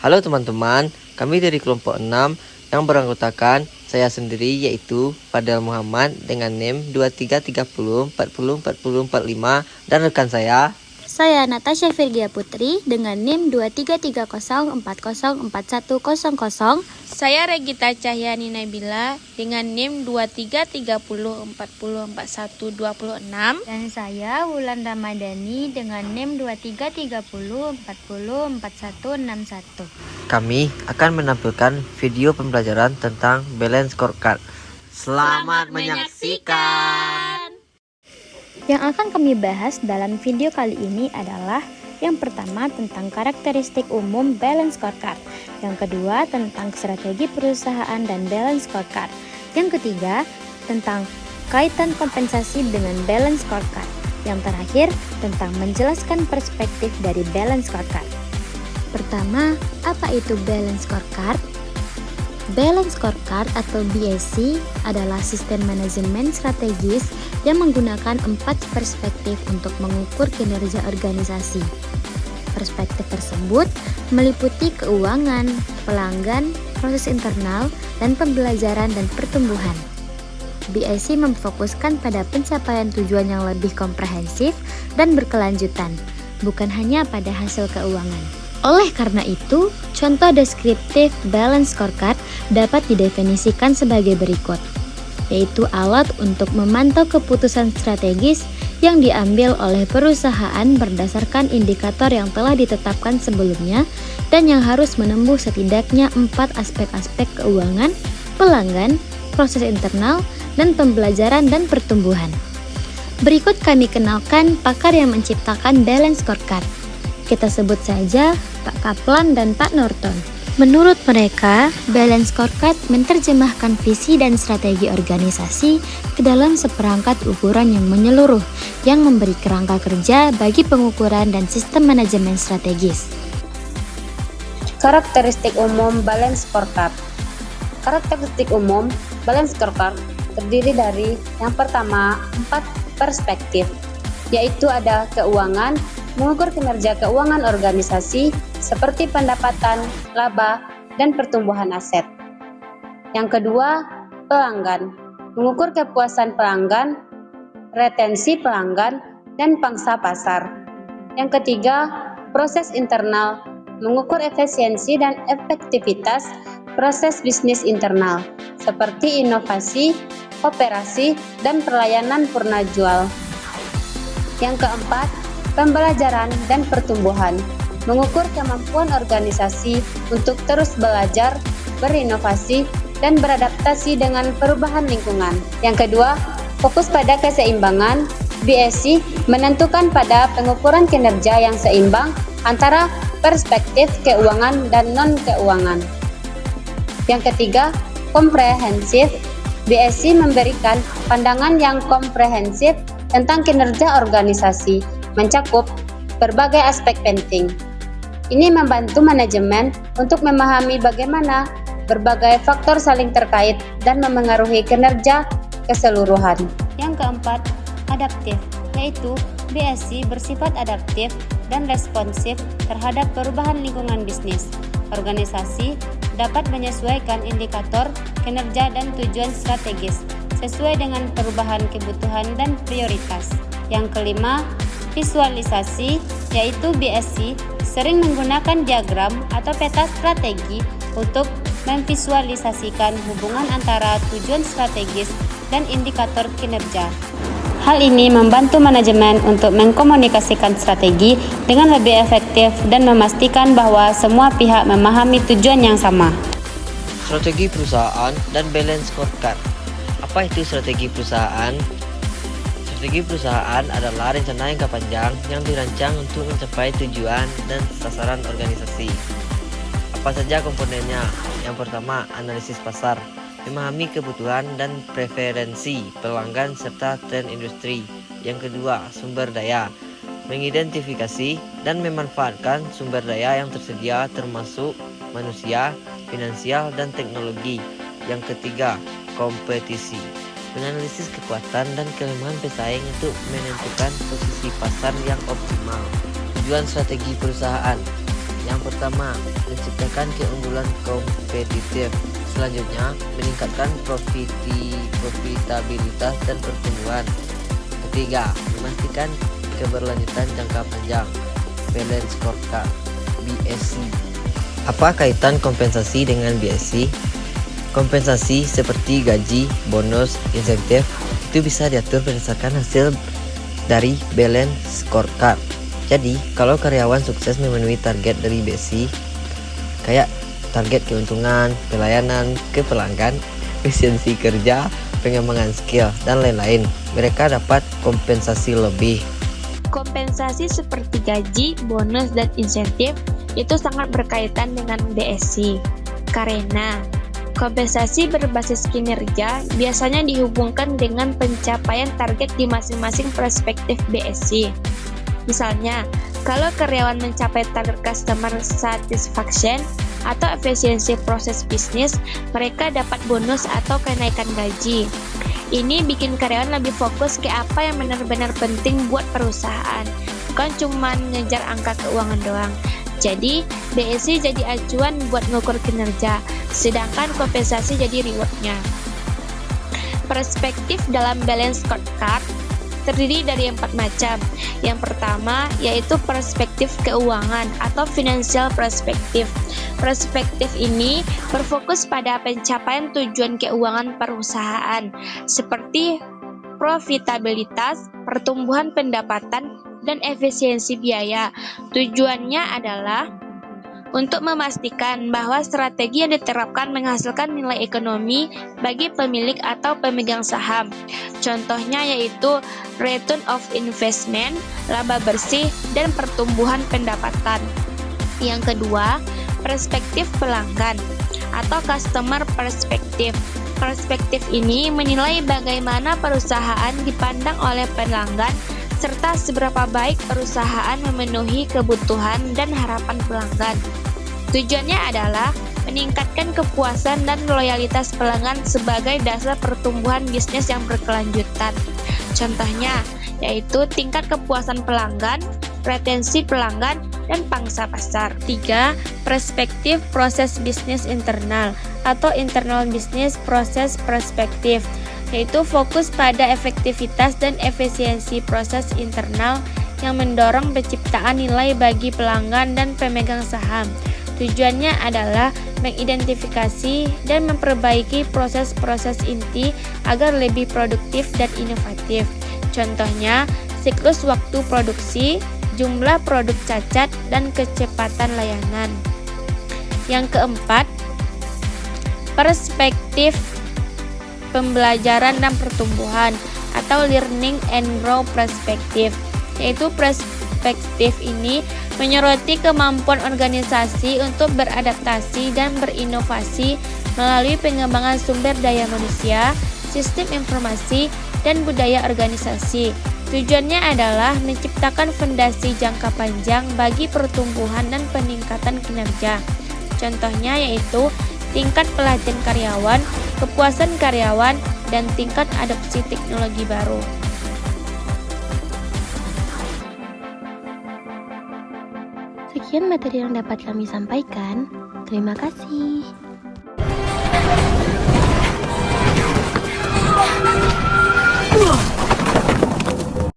Halo teman-teman, kami dari kelompok 6 yang beranggotakan saya sendiri yaitu Fadel Muhammad dengan NIM 2330404045 dan rekan Saya Natasha Virgia Putri dengan NIM 2330404100. Saya Regita Cahyani Nabila dengan NIM 2330404126. Dan saya Wulan Ramadhani dengan NIM 2330404161. Kami akan menampilkan video pembelajaran tentang balance scorecard. Selamat menyaksikan. Yang akan kami bahas dalam video kali ini adalah yang pertama tentang karakteristik umum balance scorecard, yang kedua tentang strategi perusahaan dan balance scorecard, yang ketiga tentang kaitan kompensasi dengan balance scorecard, yang terakhir tentang menjelaskan perspektif dari balance scorecard. Pertama, apa itu balance scorecard? Balance scorecard atau BSC adalah sistem manajemen strategis yang menggunakan 4 perspektif untuk mengukur kinerja organisasi. Perspektif tersebut meliputi keuangan, pelanggan, proses internal, dan pembelajaran dan pertumbuhan. BSC memfokuskan pada pencapaian tujuan yang lebih komprehensif dan berkelanjutan, bukan hanya pada hasil keuangan. Oleh karena itu, contoh deskriptif balance scorecard dapat didefinisikan sebagai berikut, yaitu alat untuk memantau keputusan strategis yang diambil oleh perusahaan berdasarkan indikator yang telah ditetapkan sebelumnya dan yang harus menembus setidaknya 4 aspek-aspek keuangan, pelanggan, proses internal, dan pembelajaran dan pertumbuhan. Berikut kami kenalkan pakar yang menciptakan balance scorecard. Kita sebut saja Pak Kaplan dan Pak Norton. Menurut mereka, balance scorecard menerjemahkan visi dan strategi organisasi ke dalam seperangkat ukuran yang menyeluruh, yang memberi kerangka kerja bagi pengukuran dan sistem manajemen strategis. Karakteristik umum balance scorecard. Karakteristik umum balance scorecard terdiri dari yang pertama 4 perspektif, yaitu ada keuangan, mengukur kinerja keuangan organisasi seperti pendapatan, laba, dan pertumbuhan aset. Yang kedua, pelanggan, mengukur kepuasan pelanggan, retensi pelanggan, dan pangsa pasar. Yang ketiga, proses internal, mengukur efisiensi dan efektivitas proses bisnis internal seperti inovasi, operasi, dan pelayanan purna jual. Yang keempat, pembelajaran dan pertumbuhan, mengukur kemampuan organisasi untuk terus belajar, berinovasi, dan beradaptasi dengan perubahan lingkungan. Yang kedua, fokus pada keseimbangan. BSC menentukan pada pengukuran kinerja yang seimbang antara perspektif keuangan dan non-keuangan. Yang ketiga, komprehensif. BSC memberikan pandangan yang komprehensif tentang kinerja organisasi, mencakup berbagai aspek penting. Ini membantu manajemen untuk memahami bagaimana berbagai faktor saling terkait dan memengaruhi kinerja keseluruhan. Yang keempat, adaptif, yaitu BSC bersifat adaptif dan responsif terhadap perubahan lingkungan bisnis. Organisasi dapat menyesuaikan indikator, kinerja, dan tujuan strategis sesuai dengan perubahan kebutuhan dan prioritas. Yang kelima, visualisasi, yaitu BSC sering menggunakan diagram atau peta strategi untuk memvisualisasikan hubungan antara tujuan strategis dan indikator kinerja. Hal ini membantu manajemen untuk mengkomunikasikan strategi dengan lebih efektif dan memastikan bahwa semua pihak memahami tujuan yang sama. Strategi perusahaan dan balance scorecard. Apa itu strategi perusahaan? Strategi perusahaan adalah rencana jangka panjang yang dirancang untuk mencapai tujuan dan sasaran organisasi. Apa saja komponennya? Yang pertama, analisis pasar, memahami kebutuhan dan preferensi pelanggan serta tren industri. Yang kedua, sumber daya, mengidentifikasi dan memanfaatkan sumber daya yang tersedia termasuk manusia, finansial, dan teknologi. Yang ketiga, kompetisi, menganalisis kekuatan dan kelemahan pesaing untuk menentukan posisi pasar yang optimal. Tujuan strategi perusahaan, Yang pertama, menciptakan keunggulan kompetitif. Selanjutnya, meningkatkan profitabilitas dan pertumbuhan. Ketiga, memastikan keberlanjutan jangka panjang. Balance Scorecard (BSC). Apa kaitan kompensasi dengan BSC? Kompensasi seperti gaji, bonus, insentif itu bisa diatur berdasarkan hasil dari Balance Scorecard. Jadi, kalau karyawan sukses memenuhi target dari BSC, kayak target keuntungan, pelayanan ke pelanggan, efisiensi kerja, pengembangan skill, dan lain-lain, mereka dapat kompensasi lebih. Kompensasi seperti gaji, bonus, dan insentif itu sangat berkaitan dengan BSC. Karena kompensasi berbasis kinerja biasanya dihubungkan dengan pencapaian target di masing-masing perspektif BSC. Misalnya, kalau karyawan mencapai target customer satisfaction atau efisiensi proses bisnis, mereka dapat bonus atau kenaikan gaji. Ini bikin karyawan lebih fokus ke apa yang benar-benar penting buat perusahaan, bukan cuma ngejar angka keuangan doang. Jadi, BSC jadi acuan buat ngukur kinerja, sedangkan kompensasi jadi rewardnya. Perspektif dalam Balance Scorecard terdiri dari 4 macam. Yang pertama yaitu perspektif keuangan atau financial perspective. Perspektif ini berfokus pada pencapaian tujuan keuangan perusahaan seperti profitabilitas, pertumbuhan pendapatan, dan efisiensi biaya. Tujuannya adalah untuk memastikan bahwa strategi yang diterapkan menghasilkan nilai ekonomi bagi pemilik atau pemegang saham. Contohnya yaitu return of investment, laba bersih, dan pertumbuhan pendapatan. Yang kedua, perspektif pelanggan atau customer perspective. Perspektif ini menilai bagaimana perusahaan dipandang oleh pelanggan serta seberapa baik perusahaan memenuhi kebutuhan dan harapan pelanggan. Tujuannya adalah meningkatkan kepuasan dan loyalitas pelanggan sebagai dasar pertumbuhan bisnis yang berkelanjutan. Contohnya yaitu tingkat kepuasan pelanggan, retensi pelanggan, dan pangsa pasar. 3. Perspektif proses bisnis internal atau internal business process perspective, yaitu fokus pada efektivitas dan efisiensi proses internal yang mendorong penciptaan nilai bagi pelanggan dan pemegang saham. Tujuannya adalah mengidentifikasi dan memperbaiki proses-proses inti agar lebih produktif dan inovatif. Contohnya, siklus waktu produksi, jumlah produk cacat, dan kecepatan layanan. Yang keempat, perspektif pembelajaran dan pertumbuhan atau learning and grow perspective, yaitu perspektif ini menyoroti kemampuan organisasi untuk beradaptasi dan berinovasi melalui pengembangan sumber daya manusia, sistem informasi, dan budaya organisasi. Tujuannya adalah menciptakan fondasi jangka panjang bagi pertumbuhan dan peningkatan kinerja. Contohnya yaitu tingkat pelatihan karyawan, kepuasan karyawan, dan tingkat adopsi teknologi baru. Sekian materi yang dapat kami sampaikan. Terima kasih.